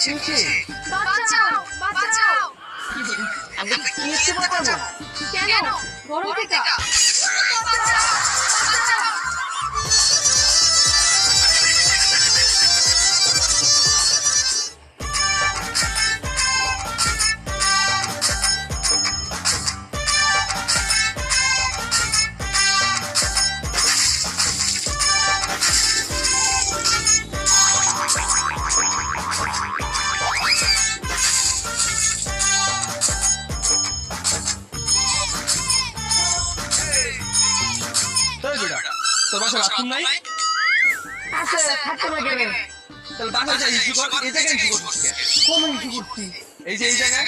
নিচে বাঁচাও বাঁচাও আমি নিচে বাঁচাবো কেন গরম থেকে তোর বাসায় বাথরুম নাই? আছে থাকতে না কেন তাহলে বাসায় যাই ইস্যু কর, এই জায়গায় ইস্যু করছিস কেন? কোন ইস্যু করছি এই যে এই জায়গায়